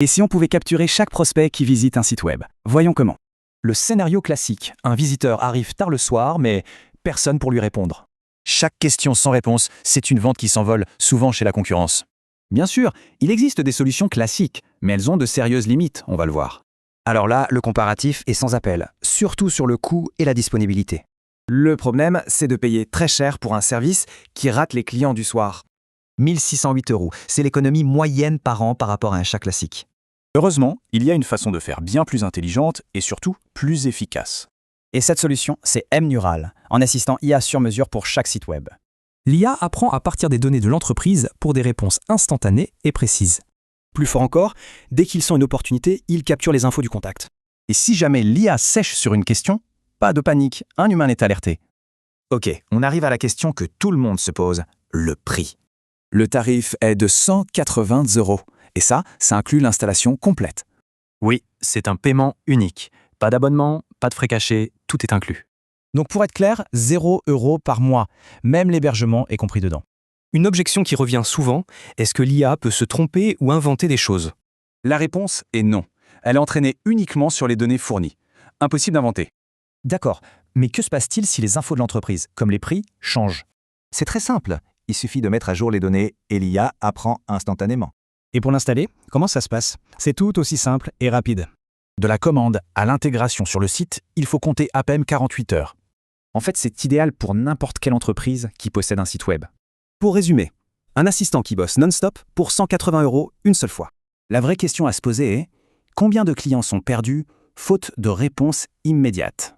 Et si on pouvait capturer chaque prospect qui visite un site web? Voyons comment. Le scénario classique, un visiteur arrive tard le soir, mais personne pour lui répondre. Chaque question sans réponse, c'est une vente qui s'envole, souvent chez la concurrence. Bien sûr, il existe des solutions classiques, mais elles ont de sérieuses limites, on va le voir. Alors là, le comparatif est sans appel, surtout sur le coût et la disponibilité. Le problème, c'est de payer très cher pour un service qui rate les clients du soir. 1608 €, c'est l'économie moyenne par an par rapport à un chat classique. Heureusement, il y a une façon de faire bien plus intelligente et surtout plus efficace. Et cette solution, c'est mNeural, en assistant IA sur mesure pour chaque site web. L'IA apprend à partir des données de l'entreprise pour des réponses instantanées et précises. Plus fort encore, dès qu'il sent une opportunité, il capture les infos du contact. Et si jamais l'IA sèche sur une question, pas de panique, un humain est alerté. Ok, on arrive à la question que tout le monde se pose, le prix. Le tarif est de 180 €. Et ça inclut l'installation complète. Oui, c'est un paiement unique. Pas d'abonnement, pas de frais cachés, tout est inclus. Donc pour être clair, 0 € par mois. Même l'hébergement est compris dedans. Une objection qui revient souvent, est-ce que l'IA peut se tromper ou inventer des choses? La réponse est non. Elle est entraînée uniquement sur les données fournies. Impossible d'inventer. D'accord, mais que se passe-t-il si les infos de l'entreprise, comme les prix, changent? C'est très simple, il suffit de mettre à jour les données et l'IA apprend instantanément. Et pour l'installer, comment ça se passe? C'est tout aussi simple et rapide. De la commande à l'intégration sur le site, il faut compter à peine 48 heures. En fait, c'est idéal pour n'importe quelle entreprise qui possède un site web. Pour résumer, un assistant qui bosse non-stop pour 180 € une seule fois. La vraie question à se poser est: combien de clients sont perdus faute de réponse immédiate?